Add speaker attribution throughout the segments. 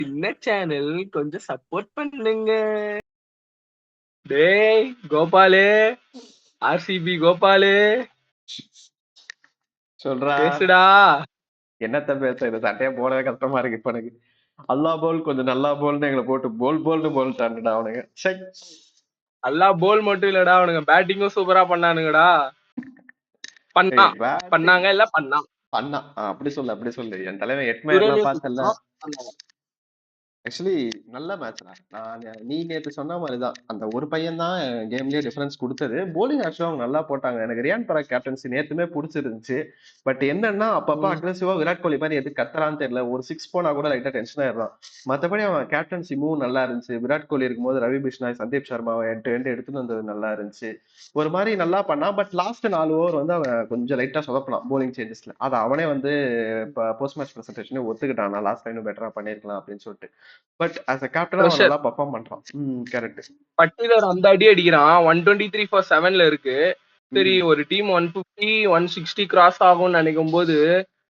Speaker 1: சின்ன சேனல் கொஞ்சம் சப்போர்ட் பண்ணுங்க. டேய் கோபாலு, ஆர்சிபி கோபாலு
Speaker 2: சொல்றா
Speaker 1: பேசுடா.
Speaker 2: என்னத்த பேச, இந்த சட்டையை போடவே கஷ்டமா இருக்கு இப்ப எனக்கு. அல்லா போல் கொஞ்சம் நல்லா போல்னு எங்களை போட்டு போல்னு போல்ட்டானுடா அவனுங்க. சை.
Speaker 1: அல்லா போல் மட்டும் இல்லடா, அவனுங்க பேட்டிங்கும் சூப்பரா பண்ணானுங்கடா. பண்ணா
Speaker 2: ஏய், batting
Speaker 1: பண்ணாங்க இல்ல பண்ணா
Speaker 2: பண்ணா அப்படி சொல்லு. என் தலைவன் எட்மயர்லாம்
Speaker 1: சுரேஷ்
Speaker 2: பார்த்தல.
Speaker 1: பண்ணாங்க.
Speaker 2: ஆக்சுவலி நல்ல மேட்ச்டா. நீ நேத்து சொன்ன மாதிரிதான் அந்த ஒரு பையன் தான் கேம்லயே டிஃபரன்ஸ் கொடுத்தது. போலிங் ஆக்சுவலா அவங்க நல்லா போட்டாங்க. எனக்கு ரியான் பராக் கேப்டன்சி நேத்துமே பிடிச்சிருந்துச்சு. பட் என்னன்னா அப்பப்ப அக்ரெசிவா விராட் கோலி மாதிரி எது கத்துறான்னு தெரியல. ஒரு 6 போனா கூட லைட்டா டென்ஷன் ஆயிடுறான். மத்தபடி அவன் கேப்டன்சி மூவ் நல்லா இருந்துச்சு. விராட் கோலி இருக்கும்போது ரவி பிஷ்னாய், சந்தீப் சர்மாவை எண்டு எடுத்துட்டு வந்தது நல்லா இருந்துச்சு. ஒரு மாதிரி நல்லா பண்ணான். பட் லாஸ்ட் 4 ஓவர் வந்து அவன் கொஞ்சம் லைட்டா சொதப்பலாம் போலிங் சேஞ்சஸ்ல. அதை அவனே வந்து போஸ்ட் மேட்ச் பிரசன்டேஷனே ஒத்துக்கிட்டான். நான் லாஸ்ட் டைம் பெட்டரா பண்ணிருக்கலாம் அப்படின்னு சொல்லிட்டு. பட் as a கேப்டனா அவன் நல்லா பெர்ஃபார்ம் பண்றான். கரெக்ட்.
Speaker 1: பட்டிலர் அந்த அடி அடிக்கிறான். 123 for 7ல இருக்கு. சரி, ஒரு டீம் 150 160 கிராஸ் ஆகும்னு நினைக்கும் போது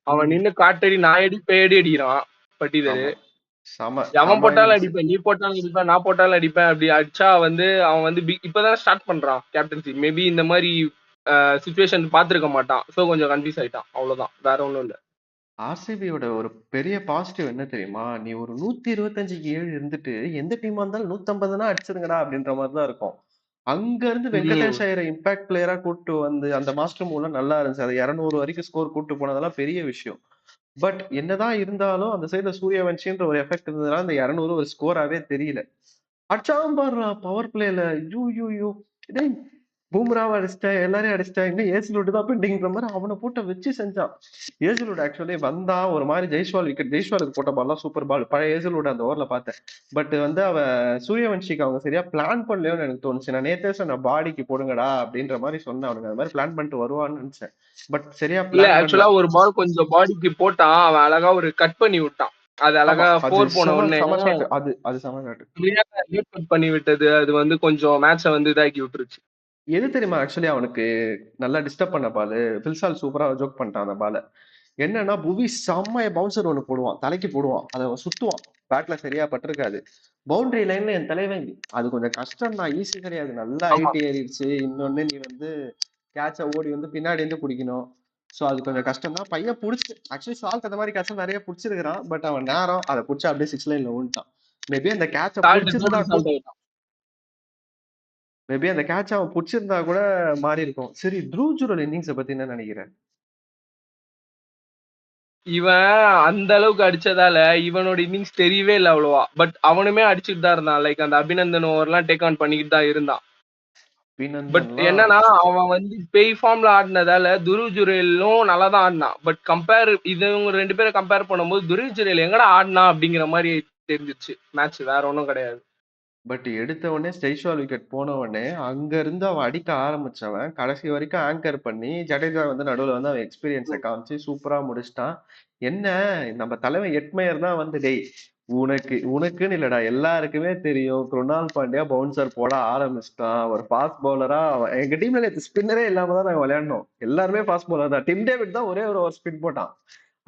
Speaker 1: அவன் நின்னு காட்டடி நாயடி பேடி அடிக்கிறான் பட்டிலர். அவன் போட்டாலும் அடிப்பேன், நீ போட்டாலும் அடிப்பேன், நான் போட்டாலும் அடிப்பேன். அப்படி அடிச்சா வந்து அவன் வந்து இப்பதான் ஸ்டார்ட் பண்றான் கேப்டன்சி. மேபி இந்த மாதிரி சுச்சுவேஷன் பாத்துருக்க மாட்டான். சோ கொஞ்சம் கன்ஃபியூஸ் ஆயிட்டான், அவ்வளவுதான், வேற ஒண்ணும் இல்ல.
Speaker 2: ஆர்சிபியோட ஒரு பெரிய பாசிட்டிவ் என்ன தெரியுமா? நீ ஒரு 125க்கு 7 இருந்துட்டு எந்த டீமா இருந்தாலும் 150னா அடிச்சிருங்கடா அப்படின்ற மாதிரிதான் இருக்கும். அங்க இருந்து வெங்கடேஷ் ஐயரை இம்பாக்ட் பிளேயரா கூட்டு வந்து அந்த மாஸ்டர் மூலம் நல்லா இருந்துச்சு. அது 200 வரைக்கும் ஸ்கோர் கூட்டு போனதெல்லாம் பெரிய விஷயம். பட் என்னதான் இருந்தாலும் அந்த சைடுல சூரியவன்ஷின்ற ஒரு எஃபெக்ட் இருந்ததுனால அந்த 200 ஒரு ஸ்கோராவே தெரியல. அடிச்சாலும் பாடுறா பவர் பிளேல. யூ டேய், பூம்ராவை அடிச்சிட்டா, எல்லாரையும் அடிச்சிட்டா, இன்னும் ஏசிலோடு தான் பெண்டிங்கிற மாதிரி அவனை போட்ட வச்சு செஞ்சான். ஏசிலோடு ஆக்சுவலி வந்தா ஒரு மாதிரி ஜெய்ஸ்வாலுக்கு போட்ட பால்லாம் சூப்பர் பால். பழைய ஏசிலோடு அந்த ஓவர்ல பார்த்தேன். பட் வந்து அவன் சூரியவன்ஷிக்கு அவங்க சரியா பிளான் பண்ணலையோன்னு எனக்கு தோணுச்சு. நான் நேத்தே சொன்ன பாடிக்கு போடுங்கடா அப்படின்ற மாதிரி சொன்னேன். அவனுக்கு அந்த மாதிரி பிளான் பண்ணிட்டு வருவான்னு நினைச்சேன். பட் சரியா
Speaker 1: இல்ல,
Speaker 2: பிளான்
Speaker 1: ஆக்சுவலா ஒரு பால் கொஞ்சம் பாடிக்கு போட்டான், அவன் அழகா ஒரு கட் பண்ணி விட்டான். அது அழகா 4 போன உடனே
Speaker 2: அது சம
Speaker 1: பண்ணி விட்டது. அது வந்து கொஞ்சம் மேட்ச வந்து இதாக்கி விட்டுருச்சு.
Speaker 2: எது தெரியுமா? ஆக்சுவலி அவனுக்கு நல்லா டிஸ்டர்ப் பண்ண பால். பில்சால் சூப்பரா ஜோக் பண்ணிட்டான் அந்த பால. என்னன்னா புவி செம்மைய பவுன்சர் ஒண்ணு போடுவான், தலைக்கு போடுவான், அதை சுத்துவான். பேட்ல சரியா பட்டிருக்காது. பவுண்டரி லைன்ல என் தலைவன் அது கொஞ்சம் கஷ்டம் தான், ஈஸி கிடையாது. நல்லா ஐடி ஏறிடுச்சு. இன்னொன்னு நீ வந்து கேட்ச ஓடி வந்து பின்னாடி இருந்து பிடிக்கணும். சோ அது கொஞ்சம் கஷ்டம் தான். பையன் புடிச்சு ஆக்சுவலி சால்ட் அந்த மாதிரி கேட்ச நிறைய பிடிச்சிருக்கிறான். பட் அவன் நேரம் அதை பிடிச்சா அப்படியே 6 லைன்ல ஓடிட்டான். மேபி அந்த கேட்ச அவன் பிடிச்சிருந்தா கூட மாறி இருக்கும். சரி, த்ரூவ் ஜுரல் இன்னிங்ஸ பத்தி என்ன நினைக்கிறேன்?
Speaker 1: இவன் அந்த அளவுக்கு அடிச்சதால இவனோட இன்னிங்ஸ் தெரியவே இல்லை அவ்வளவா. பட் அவனுமே அடிச்சுட்டு தான் இருந்தான். லைக் அந்த அபிநந்தன் ஓவர்லாம் டேக் ஆன் பண்ணிக்கிட்டு தான் இருந்தான். பட் என்னன்னா அவன் வந்து பேய் ஃபார்ம்ல ஆடினதால துருவ் ஜுரேலும் நல்லா தான் ஆடினான். பட் இவங்க 2 பேரை கம்பேர் பண்ணும்போது துருவ் ஜுரேல் எங்கடா ஆடினா அப்படிங்கிற மாதிரி தெரிஞ்சிச்சு மேட்ச், வேற ஒன்றும் கிடையாது.
Speaker 2: பட் எடுத்த உடனே ஜெய்ஸ்வால் விக்கெட் போன உடனே அங்க இருந்து அவன் அடிக்க ஆரம்பிச்சவன் கடைசி வரைக்கும் ஆங்கர் பண்ணி ஜடேஜா வந்து நடுவுல வந்து அவன் எக்ஸ்பீரியன்ஸை காமிச்சு சூப்பரா முடிச்சிட்டான். என்ன நம்ம தலைவன் எட்மயர் தான் வந்து டேய் உனக்குன்னு இல்லடா, எல்லாருக்குமே தெரியும் குருணால் பாண்டியா பவுன்சர் போட ஆரம்பிச்சிட்டான். ஒரு ஃபாஸ்ட் பவுலரா எங்க டீம்ல ஸ்பின்னரே இல்லாம தான் நாங்க விளையாடணும். எல்லாருமே ஃபாஸ்ட் பவுலர் தான். டிம் டேவிட் தான் ஒரே ஒரு ஓவர் ஸ்பின் போட்டான்.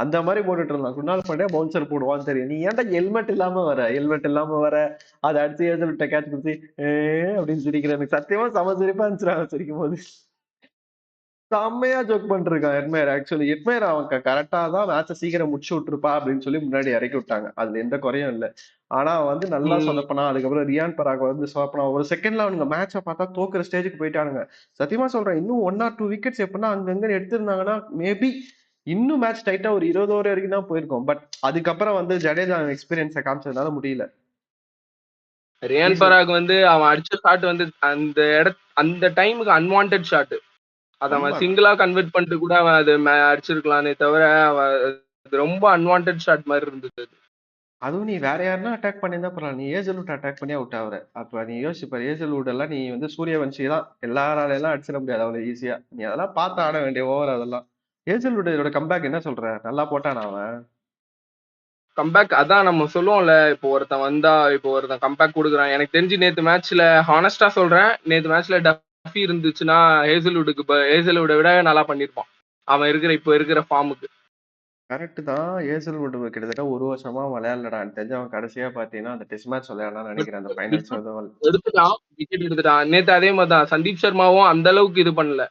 Speaker 2: அந்த மாதிரி போட்டுட்டு இருந்தான். குருணால் பாண்டியா பவுன்சர் போடுவான்னு தெரியும். நீ ஏன்டா ஹெல்மெட் இல்லாம வர அதை அடிச்சு எழுத விட்ட கேட்ச் கொடுத்து அப்படின்னு சிரிக்கிறேன். எனக்கு சத்தியமா சம சிரிப்பா இருந்துச்சு சிரிக்கும் போது. செம்மையா ஜோக் பண்ணிருக்கான் எட்மயர். ஆக்சுவலி எட்மயர் அவன் கரெக்டா தான் மேட்ச சீக்கிரம் முடிச்சு விட்டுருப்பா அப்படின்னு சொல்லி முன்னாடி இறக்கி விட்டாங்க. அதுல எந்த குறையும் இல்லை. ஆனா வந்து நல்லா சொதப்பனா. அதுக்கப்புறம் ரியான் பராக் வந்து சொதப்பனா. ஒரு செகண்ட்ல அவனுங்க மேட்ச பார்த்தா தோக்குற ஸ்டேஜுக்கு போயிட்டானுங்க. சத்தியமா சொல்றேன், இன்னும் 1 or 2 விக்கெட்ஸ் எப்படின்னா அங்கங்க எடுத்திருந்தாங்கன்னா மேபி இன்னும் மேட்ச் டைட்டா ஒரு 20 ஓவர் வரைக்கும் தான் போயிருக்கும். பட் அதுக்கப்புறம் வந்து ஜடேஜா எக்ஸ்பீரியன்ஸை காமிச்சதுனால முடியல.
Speaker 1: ரியான் பராக் வந்து அவன் அடிச்ச ஷாட் வந்து அந்த டைமுக்கு அன்வான்ட் ஷாட். அத அவன் சிங்கிளா கன்வெர்ட் பண்ணிட்டு கூட அவன் அது அடிச்சிருக்கலானே தவிர அவன் ரொம்ப அன்வான்ட் ஷாட் மாதிரி இருந்தது.
Speaker 2: அதுவும் நீ வேற யாருன்னா அட்டாக் பண்ணியிருந்தா பரவாயில்ல. நீ ஏஜல்வுட் அட்டாக் பண்ணி அவுட் ஆகுற. அப்ப நீ யோசிப்பாரு, ஏஜல்வுட் எல்லாம் நீ வந்து சூரியவன்ஷி தான் எல்லாரால எல்லாம் அடிச்சிட முடியாது அவ்வளவு ஈஸியா. நீ அதெல்லாம் பார்த்து ஆட வேண்டிய ஓவர் அதெல்லாம். ஏஜல்வுட்டோட கம்பேக் என்ன சொல்ற? நல்லா போட்டானா அவன்
Speaker 1: கம்பேக்? அதான் நம்ம சொல்லுவோம்ல, இப்போ ஒருத்தன் கம்பேக் கொடுக்குறான். எனக்கு தெரிஞ்சு நேத்து மேட்ச்ல ஹானஸ்டா சொல்றேன், நேத்து மேட்ச்ல டஃபி இருந்துச்சுன்னா ஹேசல்வுட்டை விட நல்லா பண்ணிருப்பான் அவன் இப்போ இருக்கிற ஃபார்முக்கு.
Speaker 2: கரெக்ட் தான். ஏசல்வுட் கிட்டத்தட்ட ஒரு வருஷமா விளையாடலடா. எனக்கு தெரிஞ்சு அவன் கடைசியா பாத்தீங்கன்னா அந்த டெஸ்ட் மேட்ச் விளையாடலாம்னு
Speaker 1: பட்
Speaker 2: நினைக்கிறேன். அந்த ஃபைனல்ஸ்
Speaker 1: எடுத்துட்டான், விக்கெட் எடுத்துட்டான். நேத்து அதே மாதிரிதான் சந்தீப் சர்மாவும் அந்த அளவுக்கு இது பண்ணல.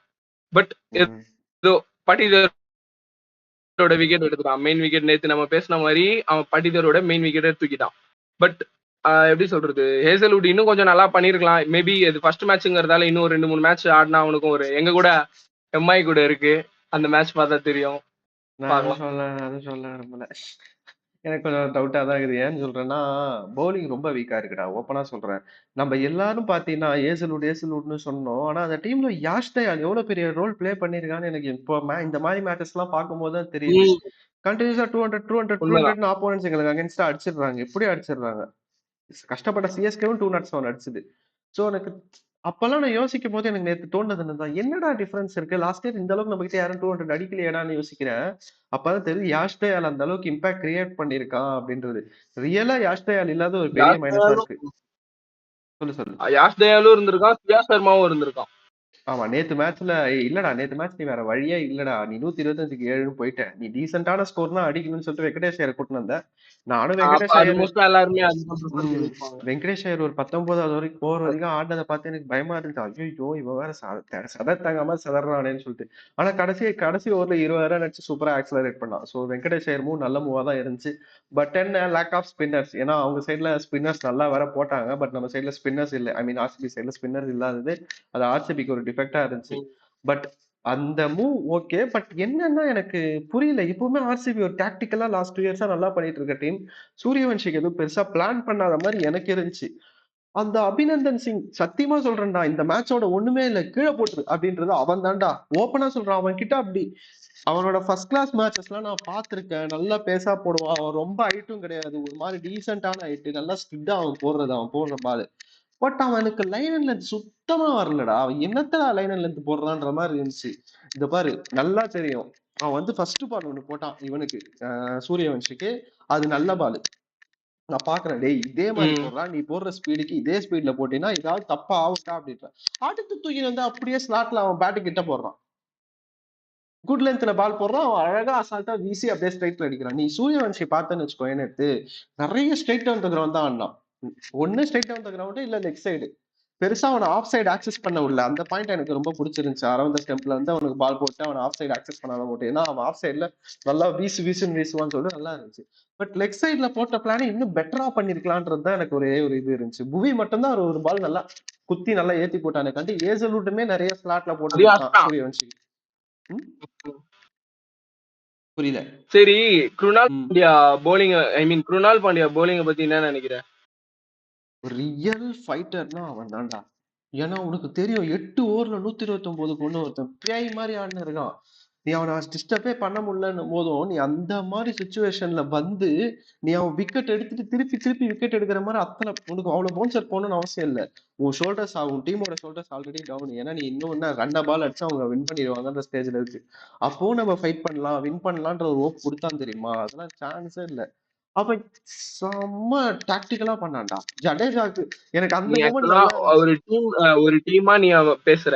Speaker 1: பட்
Speaker 2: ம்.
Speaker 1: ஏதோ பட்டிதரோட விக்கெட் எடுத்துட்டான். மெயின் விக்கெட் நேத்து நம்ம பேசின மாதிரி அவன் பட்டிதரோட மெயின் விக்கெட்டை தூக்கிட்டான். பட் எப்படி சொல்றது, ஹேசல்வுட் இன்னும் கொஞ்சம் நல்லா பண்ணிருக்கலாம். மேபி இது ஃபர்ஸ்ட் மேட்ச்ங்கிறதால இன்னும் 2-3 மேட்ச் ஆடினா அவனுக்கும் ஒரு எங்க கூட எம்ஐ கூட இருக்கு. அந்த மேட்ச் பார்த்தா தெரியும்.
Speaker 2: நான்
Speaker 1: பார்க்கலாம்.
Speaker 2: அதுவும் சொல்ல விரும்பல. எனக்கு கொஞ்சம் டவுட்டா தான் இருக்குது. ஏன்னு சொல்றேன்னா, பவுலிங் ரொம்ப வீக்கா இருக்குடா. ஓப்பனா சொல்றேன். நம்ம எல்லாரும் பார்த்தீங்கன்னா, ஏசல்வுட்ன்னு சொன்னோம். ஆனா அந்த டீம்ல யாஷ் தயால் எவ்வளவு பெரிய ரோல் ப்ளே பண்ணியிருக்கான்னு எனக்கு இப்போ இந்த மாதிரி மேட்சஸ்லாம் பார்க்கும்போது தான் தெரியுது.
Speaker 1: ம்,
Speaker 2: கன்டினியூஸா 200, 200,
Speaker 1: உண்மைதான்.
Speaker 2: 200ன்னு ஆப்போனன்ட்ஸ் எங்களுக்கு அகைன்ஸ்டா அடிச்சிடுறாங்க. எப்படி அடிச்சிடுறாங்க? கஷ்டப்பட்ட சிஎஸ்கேவும் 207 அடிச்சுது. சோ எனக்கு அப்பெல்லாம் நான் யோசிக்கும் போது எனக்கு நேத்து தோணுது என்னதான், என்னடா டிஃபரன்ஸ் இருக்கு? லாஸ்ட் இயர் இந்த அளவுக்கு நம்ம கிட்ட யாரும் 200 அடிக்கலையேடான்னு யோசிக்கிறேன். அப்பதான் தெரியுது யாஷ் தயால் அந்த அளவுக்கு இம்பாக்ட் கிரியேட் பண்ணிருக்கான் அப்படின்றது. ரியலா யாஷ் தயால் இல்லாத ஒரு பெரிய
Speaker 1: யாஷ்
Speaker 2: மைனஸா
Speaker 1: தயாலும்
Speaker 2: இருக்கு. சொல்லு சொல்லு.
Speaker 1: யாஷ் தயாலும் இருந்திருக்கான், சியா சர்மாவும் இருந்திருக்கான்.
Speaker 2: ஆமா நேத்து மேட்ச்ல இல்லடா, நேத்து மேட்ச் நீ வேற வழியே இல்லடா. நீ 125க்கு 7ன்னு போயிட்ட. நீ டீசென்டான ஸ்கோர் தான் அடிக்கணும்னு சொல்லிட்டு வெங்கடேஷ் ஐயர் கூட்டிட்டு வந்த. நானும்
Speaker 1: அப்ப
Speaker 2: வெங்கடேஷ்
Speaker 1: அது
Speaker 2: ஐயர்
Speaker 1: மோஸ்டா எல்லாருமே அதுதான் ப்ரிஃபர் பண்ணிருப்பாங்க.
Speaker 2: வெங்கடேஷ் ஐயர் ஒரு 19வது வரைக்கும் போற வரைக்கும் ஆடினதை பார்த்து எனக்கு பயமா இருந்துச்சு. ஐயோ இவன் வேற சதர் தாங்காம சதறானேன்னு சொல்லிட்டு. ஆனா கடைசி ஓவர்ல 20 ரன் அடிச்சு சூப்பரா ஆக்சலரேட் பண்ணான். சோ வெங்கடேஷ் ஐயர் மூவ் நல்ல மூவா தான் இருந்துச்சு. பட் என்ன லேக் ஆஃப் ஸ்பின்னர்ஸ். ஏன்னா அவங்க சைட்ல ஸ்பின்னர்ஸ் நல்லா வேற போட்டாங்க. பட் நம்ம சைட்ல ஸ்பின்னர்ஸ் இல்ல. ஐ மீன் ஆர்சிபி சைட்ல ஸ்பின்னர்ஸ் இல்லாதது அது ஆர்சிபிக்கு ஒரு டிஃபெக்டா இருந்துச்சு. பட் அந்த மூவ் ஓகே. பட் என்னன்னா எனக்கு புரியல. இப்பவுமே ஆர்சிபி ஒரு டாக்டிக்கலா லாஸ்ட் 2 இயர்ஸா நல்லா பண்ணிட்டு இருக்க டீம். சூரியவன்ஷிக்கு எதுவும் பெருசா பிளான் பண்ணாத மாதிரி எனக்கு இருந்துச்சு. அந்த அபிநந்தன் சிங் சத்தியமா சொல்றேன்டா, இந்த மேட்சோட ஒண்ணுமே இல்ல, கீழே போட்டுரு அப்படின்றது அவன் தான்டா. ஓப்பனா சொல்றான். அவன் கிட்ட அப்படி அவனோட ஃபர்ஸ்ட் கிளாஸ் மேட்சஸ் எல்லாம் நான் பார்த்திருக்கேன். நல்லா பேசா போடுவான். அவன் ரொம்ப ஹைட்டும் கிடையாது. ஒரு மாதிரி டீசென்டான ஹைட். நல்லா ஸ்கிட்டா அவன் போடுற பால். பட் அவனுக்கு லைன் அண்ட் லென்த் சுத்தமா வரலடா. அவன் என்னத்தடா லைன் அண்ட் லென்த் போடுறான்ற மாதிரி இருந்துச்சு. இந்த பாரு நல்லா தெரியும். அவன் வந்து ஃபர்ஸ்ட் பால் ஒண்ணு போட்டான் இவனுக்கு, சூரியவன்ஷிக்கு. அது நல்ல பால். நான் பாக்குறேன், டேய் இதே மாதிரி போடுறான், நீ போடுற ஸ்பீடுக்கு இதே ஸ்பீட்ல போட்டீங்கன்னா ஏதாவது தப்பா ஆகுட்டா அப்படின்ற. அடுத்து தூக்கி வந்து அப்படியே ஸ்லாட்ல அவன் பேட்டு கிட்ட போடுறான். குட் லென்த்ல பால் போடுறான். அவன் அழகா அசால்ட்டா வீசி அப்படியே ஸ்ட்ரைட்ல அடிக்கிறான். நீ சூரியவன்ஷி பார்த்தேன்னு வச்சுக்கோ, நேத்து நிறைய ஸ்ட்ரைட் ஆன் த கிரவுண்ட் தான் ஆடினான். ஒன்னு ஸ்ட்ரைட் ஆன் த கிரவுண்ட் இல்ல லெக் சைடு. பெருசா அவனை ஆஃப் சைடு ஆக்சஸ் பண்ண விடல. அந்த பாயிண்ட் எனக்கு ரொம்ப பிடிச்சிருந்துச்சு. அரௌண்ட் ஸ்டெம்ப்ல இருந்து அவனுக்கு பால் போட்டு அவன் ஆஃப் சைடு ஆக்சஸ் பண்ணாத போட்டு. ஏன்னா அவன் ஆஃப் சைடுல நல்லா வீசுன்னு வீசுவான்னு சொல்லிட்டு நல்லா இருந்துச்சு. பட் லெக் சைட்ல போட்ட பிளான் இன்னும் பெட்டரா பண்ணிருக்கலான்றது தான் எனக்கு ஒரே ஒரு இது இருந்துச்சு. புவி மட்டும் தான் ஒரு பால் நல்லா குத்தி நல்லா ஏத்தி போட்டானே கண்டு ஏசலூட்டுமே நிறைய ஸ்லாட்ல போட்டு கொடுத்தான் சூரியவன்ஷி. புரியல.
Speaker 1: சரி, குருணால் பாண்டியா போலிங், ஐ மீன் குருணால் பாண்டியா போலிங்க பத்தி என்ன நினைக்கிற?
Speaker 2: ரியல் ஃபைட்டர்னா அவன் தான்டா. ஏன்னா உனக்கு தெரியும் 8 ஓவர்ல 129 கொண்டு ஒருத்தன் பேய் மாதிரி ஆடினு இருக்கான். நீ அவனை டிஸ்டர்பே பண்ண முடியலன்னும் போதும் நீ அந்த மாதிரி சுச்சுவேஷன்ல வந்து நீ அவன் விக்கெட் எடுத்துட்டு திருப்பி விக்கெட் எடுக்கிற மாதிரி அத்தனை உனக்கு அவ்வளவு பவுன்சர் போகணும்னு அவசியம் இல்லை. உன் ஷோல்டர்ஸ் ஆகும், டீமோட ஷோல்டர்ஸ் ஆல்ரெடி டவுன். ஏன்னா நீ இன்னும் என்ன 2 பால் அடிச்சு அவங்க வின் பண்ணிடுவாங்கன்ற ஸ்டேஜ்ல இருக்கு. அப்போ நம்ம ஃபைட் பண்ணலாம், வின் பண்ணலான்ற ஒரு ஹோப் கொடுத்தான் தெரியுமா? அதெல்லாம் சான்ஸே இல்லை. அவன் செம்ம டாக்டிக்கலா பண்ணான்டா ஜடேஜாக்கு. எனக்கு அந்த மொமெண்ட்
Speaker 1: ஒரு டீமா நீ பேசுற,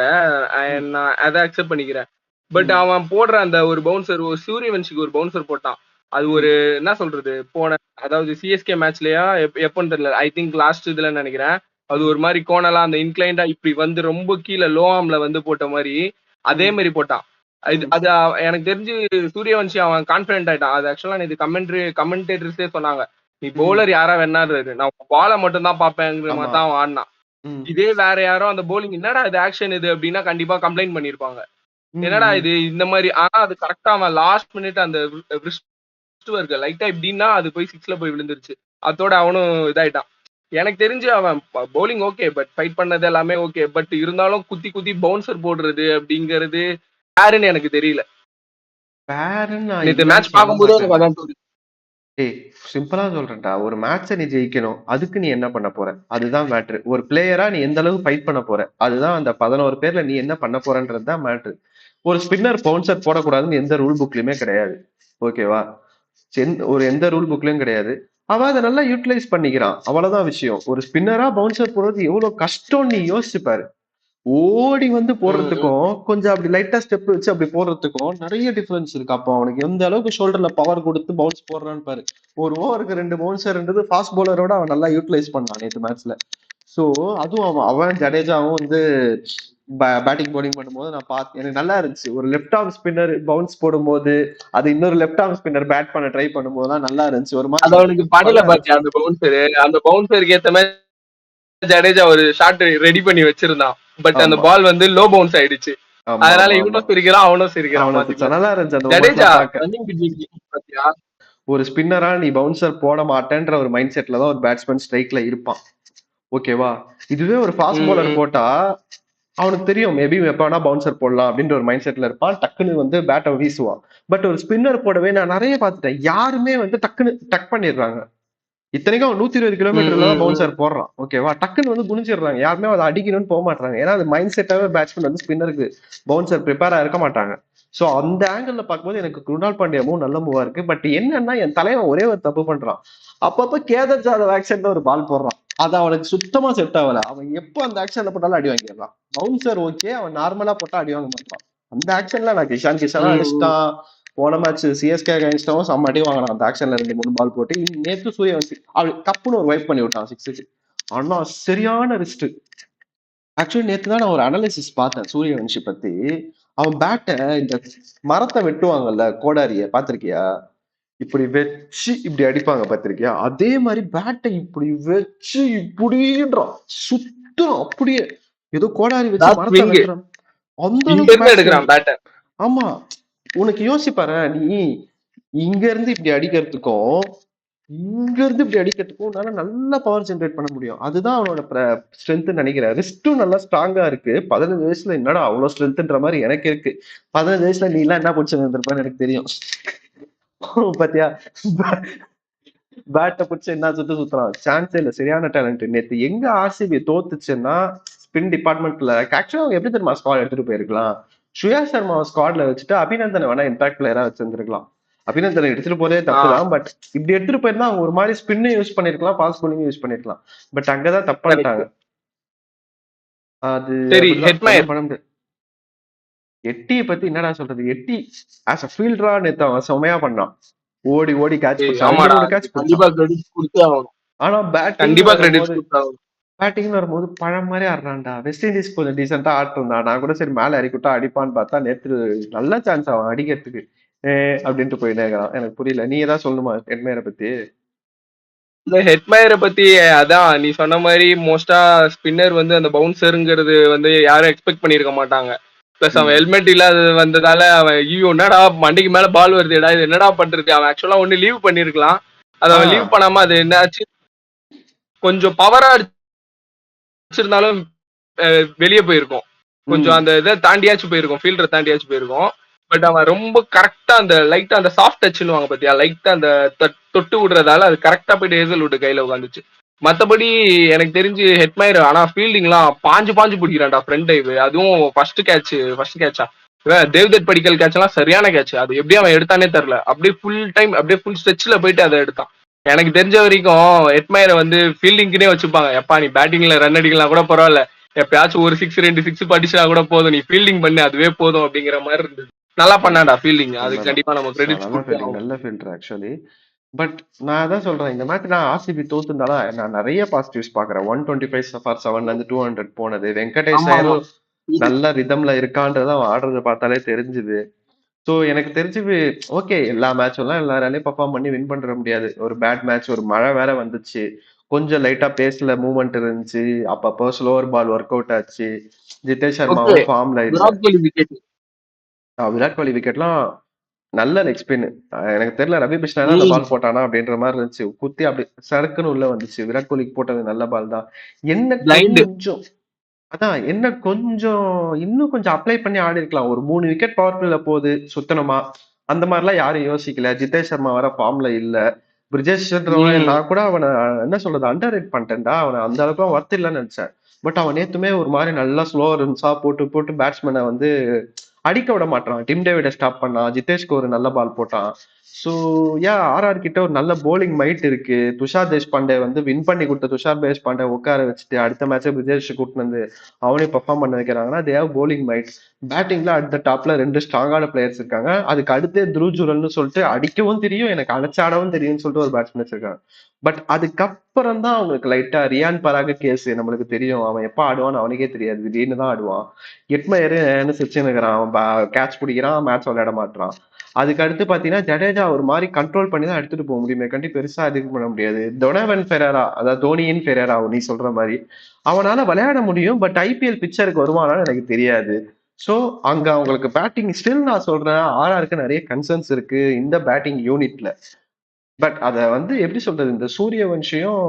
Speaker 1: நான் அதை அக்செப்ட் பண்ணிக்கிறேன். பட் அவன் போடுற அந்த ஒரு பவுன்சர், ஒரு சூரியவன்ஷிக்கு ஒரு பவுன்சர் போட்டான். அது ஒரு என்ன சொல்றது, போன அதாவது சிஎஸ்கே மேட்ச்லயா எப்பன்னு தெரியல, ஐ திங்க் லாஸ்ட் இதுல நினைக்கிறேன். அது ஒரு மாதிரி கோணலா அந்த இன்க்ளைண்டா இப்படி வந்து ரொம்ப கீழே லோ ஆர்ம்ல வந்து போட்ட மாதிரி அதே மாதிரி போட்டான். அது எனக்கு தெரிஞ்சு சூரியவன்ஷி அவன் கான்பிடென்ட் ஆயிட்டான். அது ஆக்சுவலா இது கமெண்டேட்டர்ஸே சொன்னாங்க, நீ பவுலர் யாரா வேணாரு, நான் பாலை மட்டும் தான் பாப்பேங்கிற மாதிரி தான் அவன் ஆடினான். இதே வேற யாரும் அந்த போலிங் என்னடா இது ஆக்ஷன் இது அப்படின்னா கண்டிப்பா கம்ப்ளைண்ட் பண்ணிருப்பாங்க. என்னடா இது இந்த மாதிரி. ஆனா அது கரெக்டா அவன் லாஸ்ட் மினிட் அந்த லைட்டா இப்படின்னா அது போய் 6ல போய் விழுந்துருச்சு. அதோட அவனும் இதாயிட்டான். எனக்கு தெரிஞ்சு அவன் பவுலிங் ஓகே, பட் ஃபைட் பண்ணது எல்லாமே ஓகே. பட் இருந்தாலும் குத்தி பவுன்சர் போடுறது அப்படிங்கிறது யாருன்னு எனக்கு தெரியல. மேட்ச் பார்க்கும்போது எனக்கு அதான் தோணுது.
Speaker 2: ஏய் சிம்பிளா சொல்றேன்டா, ஒரு மேட்சை நீ ஜெயிக்கணும், அதுக்கு நீ என்ன பண்ண போற, அதுதான் மேட்ரு. ஒரு பிளேயரா நீ எந்த அளவுக்கு ஃபைட் பண்ண போற, அதுதான் அந்த 11 பேர்ல நீ என்ன பண்ண போறன்றது தான் மேட்ரு. ஒரு ஸ்பின்னர் பவுன்சர் போடக்கூடாதுன்னு எந்த ரூல் புக்லயுமே கிடையாது. ஓகேவா? எந்த ரூல் புக்லயும் கிடையாது. அவன் அதை நல்லா யூட்டிலைஸ் பண்ணிக்கிறான், அவ்வளவுதான் விஷயம். ஒரு ஸ்பின்னரா பவுன்சர் போடுறது எவ்வளவு கஷ்டம் நீ யோசிச்சு பாரு. ஓடி வந்து
Speaker 1: ம், ம்.
Speaker 2: போடுறதுக்கும் கொஞ்சம் அப்படி லைட்டா ஸ்டெப் வச்சு அப்படி போடுறதுக்கும் நிறைய டிஃபரன்ஸ் இருக்கு. அப்போ அவனுக்கு எந்த அளவுக்கு ஷோல்டர்ல பவர் கொடுத்து பவுன்ஸ் போடுறான்னு பாரு. ஒரு ஓவருக்கு 2 பவுன்சர்ன்றது ஃபாஸ்ட் பவுலரோட அவன் நல்லா யூட்டிலைஸ் பண்ணான் நேற்று மேட்ச்ல. ஸோ அதுவும் அவன் ஜடேஜாவும் வந்து பேட்டிங் பவுலிங் பண்ணும்போது நான் பார்த்து எனக்கு நல்லா இருந்துச்சு. ஒரு லெஃப்ட் ஆர்ம் ஸ்பின்னர் பவுன்ஸ் போடும்போது அது இன்னொரு லெஃப்ட் ஆர்ம் ஸ்பின்னர் பேட் பண்ண ட்ரை பண்ணும்போதுலாம் நல்லா இருந்துச்சு. ஒரு
Speaker 1: அது
Speaker 2: மாதிரி
Speaker 1: அவனுக்கு படல
Speaker 2: ஃபன்னா
Speaker 1: பாத்தியா
Speaker 2: இருந்துச்சு.
Speaker 1: அந்த பவுன்சருக்கு ஏத்த மாதிரி ஜடேஜா ஒரு ஷாட் ரெடி பண்ணி வச்சிருந்தான். பட் அந்த
Speaker 2: ஆமா
Speaker 1: பால் வந்து லோ பவுன்ஸ் ஆயிடுச்சு.
Speaker 2: ஆமா
Speaker 1: அதனால
Speaker 2: ஆமா ஆமா.
Speaker 1: இவனும் சிரிக்கிறான் அவனும் சிரிக்கிறான்
Speaker 2: அவனை
Speaker 1: மாத்தி மாத்தி.
Speaker 2: நல்லா இருந்துச்சு அந்த
Speaker 1: ஜடேஜா
Speaker 2: மொமெண்ட்லாம் பார்க்க.
Speaker 1: ரன்னிங் பிட்வீன் பாத்தியா?
Speaker 2: ஒரு ஸ்பின்னரா நீ பவுன்சர் போட மாட்டேன்ற ஒரு மைண்ட் செட்ல தான் ஒரு பேட்ஸ்மேன் ஸ்ட்ரைக்ல இருப்பான். ஓகேவா? இதுவே ஒரு ஃபாஸ்ட்
Speaker 1: ம்,
Speaker 2: பவுலர்
Speaker 1: ம்.
Speaker 2: போட்டா அவனுக்கு தெரியும் மேபி எப்ப வேணா பவுன்சர் போடலாம் அப்படின்ற ஒரு மைண்ட் செட்ல இருப்பான். டக்குன்னு வந்து பேட்டை வீசுவான். பட் ஒரு ஸ்பின்னர் போடவே நான் நிறைய பார்த்துட்டேன். யாருமே வந்து டக்குன்னு டக் பண்ணிடுறாங்க. இத்தனைக்கும் அவன் 120
Speaker 1: ம்,
Speaker 2: கிலோமீட்டர்ல தான்
Speaker 1: ம், ம்.
Speaker 2: பவுன்சர் போடுறான். ஓகேவா? டக்குன்னு வந்து குனிஞ்சிடுறாங்க. யாருமே அதை அடிக்கணும்னு போக மாட்டாங்க. ஏன்னா அது மைண்ட் செட்டாவே பேட்ஸ்மேன் வந்து ஸ்பின்னருக்கு பவுன்சர் ப்ரிப்பேரா இருக்க மாட்டாங்க. சோ அந்த ஆங்கிள் பார்க்கும்போது எனக்கு குருணால் பாண்டியா மூவ் நல்ல மூவா இருக்கு. பட் என்னன்னா என் தலைவன் ஒரே ஒரு தப்பு பண்றான். அப்பப்ப கேதர் ஜாதவ் ஆக்ஷன்ல ஒரு பால் போடுறான். அது அவனுக்கு சுத்தமா செட் ஆகல. அவன் எப்ப அந்த ஆக்ஷன்ல போட்டாலும் அடி வாங்கிடுறான். பவுன்சர் ஓகே, அவன் நார்மலா போட்டா அடி வாங்க மாட்டான். அந்த ஆக்ஷன்ல நான் கிஷானா
Speaker 1: ம், ம்.
Speaker 2: அடிச்சிட்டான். போன மேட்ச் சிஎஸ்கே அகைன்ஸ்டாவும் செம்ம அடி வாங்கினான் அந்த ஆக்ஷன்ல 2 3 பால் போட்டு. நேத்து சூரியவன்சி அப்படி டப்புன்னு ஒரு வைப் பண்ணி விட்டான் 6க்கு. ஆனா சரியான ரிஸ்ட். ஆக்சுவலி நேத்து தான் நான் ஒரு அனாலிசிஸ் பார்த்தேன் சூரியவன்ஷி பத்தி. அவன் பேட்டை இந்த மரத்தை வெட்டுவாங்கல்ல கோடாரிய பாத்திருக்கியா? இப்படி வச்சு இப்படி அடிப்பாங்க பாத்திருக்கியா? அதே மாதிரி பேட்டை இப்படி வச்சு இப்படின்றான், சுத்துறான் அப்படியே. ஏதோ கோடாரி வச்சு
Speaker 1: டாட்
Speaker 2: மரத்தை
Speaker 1: ஸ்விங்
Speaker 2: வெட்டுறான். அந்த
Speaker 1: இங்க
Speaker 2: அளவுக்கு
Speaker 1: இருந்து
Speaker 2: பேட் ஸ்விங்.
Speaker 1: எடுக்கிறான் பேட்டர்.
Speaker 2: ஆமா. உனக்கு யோசிப்பாரு நீ இங்க இருந்து இப்படி அடிக்கிறதுக்கும் இங்க இருந்து இப்படி அடிக்கிறதுக்கும் உன்னால நல்ல பவர் ஜென்ரேட் பண்ண முடியும். அதுதான் அவனோட ஸ்ட்ரென்த் நினைக்கிறேன். ரிஸ்டும் நல்லா ஸ்ட்ராங்கா இருக்கு. 15 வயசுல என்னடா அவ்வளவு ஸ்ட்ரென்த்ன்ற மாதிரி எனக்கு இருக்கு. 15 வயசுல நீ எல்லாம் என்ன பிடிச்சு வந்திருப்பான்னு எனக்கு தெரியும். பாத்தியா? பேட்டை பிடிச்ச என்ன சுத்துறான். சான்ஸே இல்ல. சரியான டேலண்ட். நேத்து எங்க ஆர்சிபி தோத்துச்சுன்னா ஸ்பின் டிபார்ட்மெண்ட்ல ஆக்சுவலா அவங்க எப்படி தெரியுமா ஸ்குவாட் எடுத்துட்டு போயிருக்கலாம்? ஸ்ரேயா சர்மா ஸ்குவாட்ல வச்சுட்டு அபிநந்தனை வேணா இம்பாக்ட் பிளேயரா வச்சிருந்திருக்கலாம். அபிநந்தனை எடுத்துட்டு போறதே
Speaker 1: ஆ,
Speaker 2: தப்பு தான். பட் இப்படி எடுத்துட்டு போயிருந்தா அவங்க ஒரு மாதிரி ஸ்பின்னும் யூஸ் பண்ணிருக்கலாம், ஃபாஸ்ட் bowling யூஸ் பண்ணிருக்கலாம். பட் அங்கதான் தப்பு
Speaker 1: கரெக்ட்.
Speaker 2: பண்ணிட்டாங்க. அது
Speaker 1: சரி,
Speaker 2: அப்படிதான் ஒண்ணும்
Speaker 1: ஹெட்மயர்.
Speaker 2: பண்ண முடியாது. எட்டியை பத்தி என்னடா சொல்றது? எட்டி ஆஸ் அ ஃபீல்டரா நேத்து அவன் செமையா பண்ணான். ஓடி ஓடி கேட்ச் பிடிச்சான். ரெண்டு
Speaker 1: ஆமாடா,
Speaker 2: மூணு
Speaker 1: அதுக்கு
Speaker 2: கேட்ச் பிடிச்சான்.
Speaker 1: கண்டிப்பா கிரெடிட் கொடுத்தே ஆகணும்.
Speaker 2: ஆனா பேட்டிங்னு
Speaker 1: கண்டிப்பா கிரெடிட்ஸ்
Speaker 2: வரும்போது
Speaker 1: கொடுத்தாகணும்.
Speaker 2: பழம் மாதிரி ஆடுறான்டா. வெஸ்ட் இண்டீஸ் கொஞ்சம் டீசெண்டா ஆட்டு இருந்தான். நான் கூட சரி மேல இறக்கிவிட்டா அடிப்பான்னு பார்த்தா நேத்து நல்ல சான்ஸ் அவன் அடிக்கிறதுக்கு. அப்படின்ட்டு போயிட்டே இருக்கான். எனக்கு புரியல. நீ ஏதாவது சொல்லணுமா ஹெட்மேயரை பத்தி?
Speaker 1: இந்த ஹெட்மயரை பத்தி அதான் நீ சொன்ன மாதிரி மோஸ்டா ஸ்பின்னர் வந்து அந்த பவுன்சருங்கிறது வந்து யாரும் எக்ஸ்பெக்ட் பண்ணிருக்க மாட்டாங்க. பிளஸ் அவன்
Speaker 2: ம்.
Speaker 1: ஹெல்மெட் இல்லாத வந்ததால அவன் ஐயோ என்னடா மண்டைக்கு மேல பால் வருதுடா இது என்னடா பண்றது. அவன் ஆக்சுவலா ஒன்னு லீவ் பண்ணிருக்கலாம். அதை
Speaker 2: ஆ.
Speaker 1: அவன் லீவ் பண்ணாம அது என்னாச்சு கொஞ்சம் பவரா அடிச்சிருந்தாலும் வெளியே போயிருக்கும். கொஞ்சம்
Speaker 2: ம்.
Speaker 1: அந்த இதை தாண்டியாச்சும் போயிருக்கும், ஃபீல்டரை தாண்டியாச்சும் போயிருக்கும். பட் அவன் ரொம்ப கரெக்டா அந்த லைட்டா அந்த சாஃப்ட் டச்னுவாங்க பாத்தியா, லைட்டா அந்த தொட்டு விடுறதால அது கரெக்டா போயிட்டு ஹேசல்வுட் கையில உட்காந்துச்சு. மத்தபடி எனக்கு தெரிஞ்சு ஹெட்மயர் ஆனா ஃபீல்டிங்லாம் பாஞ்சு பாஞ்சு பிடிக்கிறான்டா ஃப்ரண்ட் டைவ். அதுவும் ஃபர்ஸ்ட் கேட்சா தேவ்தத் படிக்கல் கேட்ச் எல்லாம் சரியான கேட்ச். அது எப்படி அவன் எடுத்தானே தெரியல. அப்படியே ஃபுல் டைம் அப்படியே ஃபுல் ஸ்ட்ரெச்ல போயிட்டு அதை எடுத்தான். எனக்கு தெரிஞ்ச வரைக்கும் ஹெட்மயரை வந்து ஃபீல்டிங்க்குனே வச்சுப்பாங்க. எப்பா நீ பேட்டிங்ல ரன் அடிக்கலாம் கூட பரவாயில்ல, எப்பயாச்சும் ஒரு 6 2 6 படிச்சா கூட போதும், நீ ஃபீல்டிங் பண்ணு அதுவே போதும் அப்படிங்கிற மாதிரி இருந்தது. நல்லா பண்ணாடா ஃபீல்டிங். அதுக்கு
Speaker 2: உண்மைதான்.
Speaker 1: கண்டிப்பா நம்ம கிரெடிட்ஸ்
Speaker 2: நல்ல
Speaker 1: கொடுத்தே
Speaker 2: ஃபீல்டிங்,
Speaker 1: ஆகணும்.
Speaker 2: நல்ல ஃபீல்டர் ஆக்சுவலி. பட் நான் அதான் சொல்றேன், இந்த மேட்ச் நான் ஆர்சிபி தோத்துனால நான் நிறைய பாசிட்டிவ்ஸ் பாக்குறேன். 125/7 இருந்து 200 போனது. வெங்கடேஷ்
Speaker 1: ஆமா ஆமா.
Speaker 2: ஐயரும் நல்ல ரிதம்ல இருக்கான்றத அவன் ஆடுறத பார்த்தாலே தெரிஞ்சுது. சோ எனக்கு தெரிஞ்சு ஓகே, எல்லா மேட்சும் எல்லாம் எல்லாராலையும் பெர்ஃபார்ம் பண்ணி வின் பண்ற முடியாது. ஒரு பேட் மேட்ச், ஒரு மழை வேற வந்துச்சு. கொஞ்சம் லைட்டா பேஸ்ல மூவ்மெண்ட் இருந்துச்சு. அப்பப்போ ஸ்லோவர் பால் ஒர்க் அவுட் ஆச்சு. ஜிதேஷ்
Speaker 1: ஓகே,
Speaker 2: சர்மாவும் ஃபார்ம்ல இல்ல.
Speaker 1: விராட் கோலி விக்கெட்.
Speaker 2: விராட் கோலி விக்கெட்லாம் நல்ல லெக் ஸ்பின். எனக்கு தெரியல ரவி பிஷ்ணா தான் அந்த
Speaker 1: ம்.
Speaker 2: பால் போட்டானா அப்படின்ற மாதிரி இருந்துச்சு. குத்தி அப்படி சறுக்குன்னு உள்ள வந்துச்சு. விராட் கோலிக்கு போட்டது நல்ல பால் தான். என்ன
Speaker 1: பிளைண்ட்.
Speaker 2: கொஞ்சம் அதான் என்ன கொஞ்சம் இன்னும் கொஞ்சம் அப்ளை பண்ணி ஆடி இருக்கலாம். ஒரு 3 விக்கெட் பவர் பிளேல போகுது சுத்தணுமா, அந்த மாதிரிலாம் யாரும் யோசிக்கல. ஜிதேஷ் சர்மா வர ஃபார்ம்ல இல்ல. பிரிஜேஷ்ன்றவன்
Speaker 1: ம்.
Speaker 2: நான் கூட அவனை என்ன சொல்றது அண்டர் ரேட் பண்ணிட்டேன்டா. அவனை அந்த அளவுக்கு ஒர்த் இல்லைன்னு நினைச்சேன். பட் அவன் நேத்துமே ஒரு மாதிரி நல்லா ஸ்லோ ரன்ஸா போட்டு போட்டு பேட்ஸ்மேனை வந்து அடிக்க விட மாட்டான். டிம் டேவிட ஸ்டாப் பண்ணான். ஜிதேஷ்க்கு ஒரு நல்ல பால் போட்டான். ஸோ ஆர்ஆர் கிட்ட ஒரு நல்ல போலிங் மைட் இருக்கு. துஷார் தேஷ்பாண்டே வந்து வின் பண்ணி கொடுத்த துஷார் தேஷ்பாண்டே உட்கார வச்சுட்டு அடுத்த மேட்சை விஜேஷ் கூட்டிட்டு வந்து அவனே பெர்ஃபார்ம் பண்ண வைக்கிறாங்கன்னா தே ஹேவ் போலிங் மைட். பேட்டிங்ல அட் த டாப்ல 2 ஸ்ட்ராங்கான பிளேயர்ஸ் இருக்காங்க. அதுக்கு அடுத்து த்ருவ் ஜுரல்னு சொல்லிட்டு அடிக்கவும் தெரியும், எனக்கு அழைச்சாடவும் தெரியும்னு சொல்லிட்டு ஒரு பேட்ஸ்மேன் வச்சிருக்காங்க. பட் அதுக்கப்புறம் தான் அவங்களுக்கு லைட்டா ரியான் பராக் கேஸ் நம்மளுக்கு தெரியும். அவன் எப்ப ஆடுவான்னு அவனுக்கே தெரியாது, திடீர்னு தான் ஆடுவான். எட்மயர்னு சிரிச்சுன்னுக்கிறான், அவன் கேட்ச் பிடிக்கிறான், மேட்ச் விளையாட மாட்டான். அதுக்கு அடுத்து பாத்தீங்கன்னா ஜடேஜா ஒரு மாதிரி கண்ட்ரோல் பண்ணி தான் எடுத்துட்டு போக முடியுமே கண்டி, பெருசா இது பண்ண முடியாது. டொனவன் ஃபெரேரா, அதாவது தோனியின் ஃபெரேரா நீ சொல்ற மாதிரி அவனால விளையாட முடியும். பட் ஐபிஎல் பிக்சருக்கு வருவானான்னு எனக்கு தெரியாது. ஸோ அங்க அவங்களுக்கு பேட்டிங் ஸ்டில் நான் சொல்றேன், ஆர்ஆருக்கு நிறைய கன்சர்ன்ஸ் இருக்கு இந்த பேட்டிங் யூனிட்ல. பட் அத வந்து எப்படி சொல்றது, இந்த சூரியவன்ஷியும்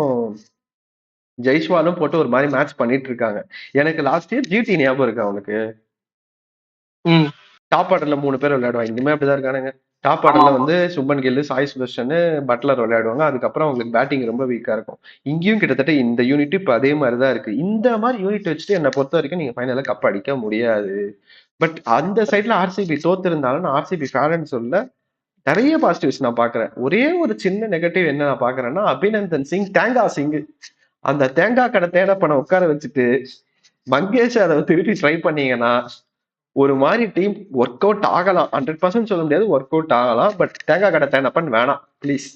Speaker 2: ஜெய்ஸ்வாலும் போட்டு ஒரு மாதிரி மேட்ச் பண்ணிட்டு இருக்காங்க. எனக்கு லாஸ்ட் இயர் ஜிடி ஞாபகம் இருக்கு அவனுக்கு. டாப் ஆர்டர்ல 3 பேர் விளையாடுவாங்க, இனிமே அப்படிதான் இருக்கானுங்க. டாப் ஆர்டர்ல வந்து சுப்பன் கில், சாய் சுதர்ஷன், பட்லர் விளையாடுவாங்க. அதுக்கப்புறம் அவங்களுக்கு பேட்டிங் ரொம்ப வீக்கா இருக்கும். இங்கேயும் கிட்டத்தட்ட இந்த யூனிட் இப்ப அதே மாதிரிதான் இருக்கு. இந்த மாதிரி யூனிட் வச்சுட்டு என்னை பொறுத்த வரைக்கும் நீங்க ஃபைனல கப் அடிக்க முடியாது. பட் அந்த சைட்ல ஆர்சிபி தோத்து இருந்தாலும் நான் ஆர்சிபி ஃபேன் சொல்ல, நிறைய பாசிட்டிவ்ஸ் நான் பாக்குறேன். ஒரே ஒரு சின்ன நெகட்டிவ் என்ன நான் பாக்குறேன்னா, அபிநந்தன் சிங், தேங்கா சிங், அந்த தேங்காய் கடை தேட பண்ண உட்கார வச்சுட்டு மங்கேஷ் அதை திருப்பி ட்ரை பண்ணீங்கன்னா ஒரு மாதிரி டீம் ஒர்க் அவுட் ஆகலாம். 100% சொல்ல முடியாது, ஒர்க் அவுட் ஆகலாம். பட் தேங்காய் கடை தேனப்பன் வேணாம் ப்ளீஸ்.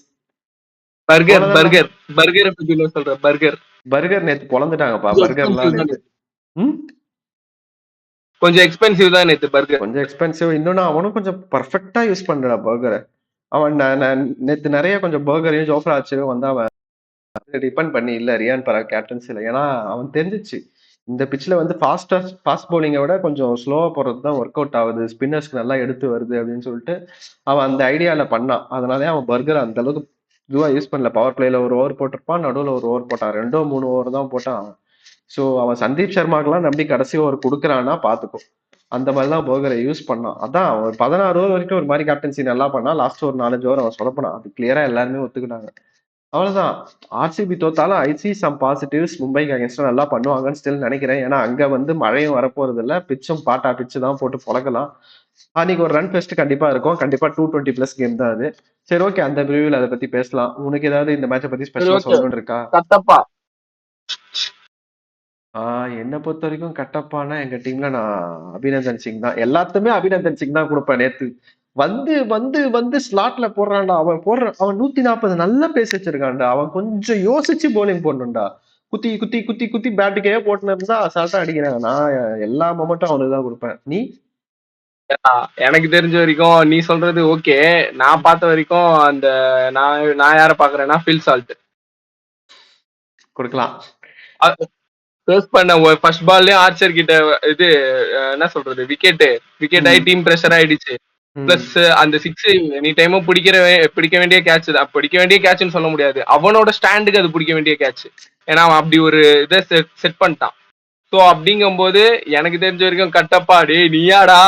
Speaker 1: பர்கர் பர்கர் பர்கர் பத்தி சொல்றேன். பர்கர்
Speaker 2: பர்கர் நேத்து பொளந்துட்டாங்கப்பா. பர்கர்லாம் நேத்து
Speaker 1: கொஞ்சம் எக்ஸ்பென்சிவ் தான் நேத்து பர்கர்.
Speaker 2: கொஞ்சம் எக்ஸ்பென்சிவ். இன்னொன்னு அவனும் கொஞ்சம் பர்ஃபெக்டா யூஸ் பண்றா பர்கரை. அவன் நேத்து நிறைய கொஞ்சம் பர்கரையும் ஜோஃப்ரா ஆச்சும் வந்து அவன் டிபெண்ட் பண்ணி இல்ல ரியான் பராக் கேப்டன்சில. ஏன்னா அவன் தெரிஞ்சிச்சு இந்த பிச்சில் வந்து ஃபாஸ்ட் பவுலிங்கை விட கொஞ்சம் ஸ்லோவா போறது தான் ஒர்க் அவுட் ஆகுது, ஸ்பின்னர்ஸ்க்கு நல்லா எடுத்து வருது அப்படின்னு சொல்லிட்டு அவன் அந்த ஐடியால பண்ணான். அதனாலே அவன் பர்கர் அந்த அளவுக்கு இதுவா யூஸ் பண்ணல. பவர் பிளேல ஒரு ஓவர் போட்டிருப்பான், நடுவில் ஒரு ஓவர் போட்டான், 2-3 ஓவர் தான் போட்டான். ஸோ அவன் சந்தீப் சர்மாக்கெல்லாம் நம்பி கடைசி ஓவர் கொடுக்குறான்னா பாத்துக்கும். அந்த மாதிரிதான் பர்கரை யூஸ் பண்ணான். அதான் அவன் 16 ஓவர் வரைக்கும் ஒரு மாதிரி கேப்டன்சி நல்லா பண்ணா. லாஸ்ட் ஒரு 4-5 ஓவர் அவன் சொதப்பினான். அது கிளியரா எல்லாருமே ஒத்துக்கிட்டாங்க. அவ்வளவுதான். ஆர்சிபி தோத்தாலும் ஐ சி சம் பாசிட்டிவ்ஸ். மும்பைக்கு அகேன்ஸ்டா நல்லா பண்ணுவாங்கன்னு ஸ்டில் நினைக்கிறேன். ஏன்னா அங்க வந்து மழையும் வரப்போறது இல்ல, பிச்சும் பாட்டா பிச்சு தான் போட்டு பொழக்கலாம். அன்னைக்கு ஒரு ரன் ஃபெஸ்ட் கண்டிப்பா இருக்கும். கண்டிப்பா 220+ கேம் தான் அது. சரி ஓகே, அந்த ரிவ்யூல அதை பத்தி பேசலாம். உனக்கு ஏதாவது இந்த மேட்சை பத்தி ஸ்பெஷலா சொல்லணும்னு இருக்கா?
Speaker 1: கட்டப்பா
Speaker 2: என்னை பொறுத்த வரைக்கும் கட்டப்பானா எங்க டீம்ல நான் அபிநந்தன் சிங் தான். எல்லாத்துமே அபிநந்தன் சிங் தான் கொடுப்பேன். நேத்து வந்து வந்து வந்து ஸ்லாட்ல போடுறான்டா. அவன் 140 நல்லா பேச வச்சிருக்கான்டா. அவன் கொஞ்சம் யோசிச்சு போலிங் போடணும்டா. குத்தி குத்தி குத்தி குத்தி பேட்டுக்கே போட்டுன்னு இருந்தா அசால்ட்டா அடிக்கிறாங்க. நான் எல்லா மொமெண்ட்டும் அவனுக்கு தான் கொடுப்பேன். நீ?
Speaker 1: எனக்கு தெரிஞ்ச வரைக்கும் நீ சொல்றது ஓகே. நான் பார்த்த வரைக்கும் அந்த நான் யார பாக்குறேன்னா ஃபில் சால்ட்
Speaker 2: கொடுக்கலாம்.
Speaker 1: ஃபர்ஸ்ட் பண்ண ஃபர்ஸ்ட் பால்லயே ஆர்ச்சர் கிட்ட இது என்ன சொல்றது விக்கெட் ஆகி டீம் பிரஷர் ஆயிடுச்சு. பிளஸ் அந்த 6 எனி டைமும் பிடிக்க வேண்டிய கேட்ச் தான். பிடிக்க வேண்டிய கேட்ச்னு சொல்ல முடியாது, அவனோட ஸ்டாண்டுக்கு அது பிடிக்க வேண்டிய கேட்ச். ஏன்னா அவன் அப்படி ஒரு இதை செட் பண்ணிட்டான். ஸோ அப்படிங்கும் போது எனக்கு தெரிஞ்ச வரைக்கும் கட்டப்பா டே நீயாடா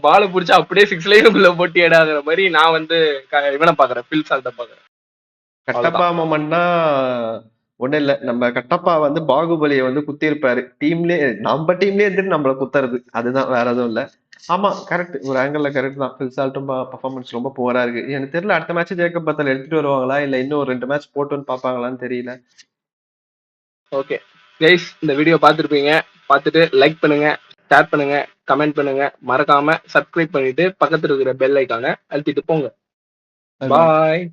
Speaker 1: பால புடிச்சா அப்படியே 6 லைனுக்குள்ள போட்டியடாங்கிற மாதிரி நான் வந்து இவனை பாக்குறேன், ஃபில் சால்ட்ட பாக்குறேன்.
Speaker 2: கட்டப்பா மொமெண்ட்னா ஒண்ணும் இல்ல, நம்ம கட்டப்பா வந்து பாகுபலியை வந்து குத்தி இருப்பாரு டீம்லயே, நம்ம டீம்லயே இருந்துட்டு நம்மள குத்துறது, அதுதான், வேற எதுவும் இல்ல. ஆமா கரெக்ட், ஒரு ஆங்கிள் கரெக்ட் தான். ஃபில் சால்ட்டும் பர்ஃபார்மன்ஸ் ரொம்ப புவரா இருக்கு. எனக்கு தெரியல அடுத்த மேட்ச் ஜேக்கப் பத்தல் எடுத்துட்டு வருவாங்களா இல்ல இன்னும் ஒரு 2 மேட்ச் போட்டுன்னு பாப்பாங்களான்னு தெரியல.
Speaker 1: ஓகே கைஸ், இந்த வீடியோ பார்த்துருப்பீங்க. பார்த்துட்டு லைக் பண்ணுங்க, ஷேர் பண்ணுங்க, கமெண்ட் பண்ணுங்க, மறக்காம சப்ஸ்கிரைப் பண்ணிட்டு பக்கத்துல இருக்கிற பெல் ஐக்கானை அழுத்திட்டு போங்க. பாய்.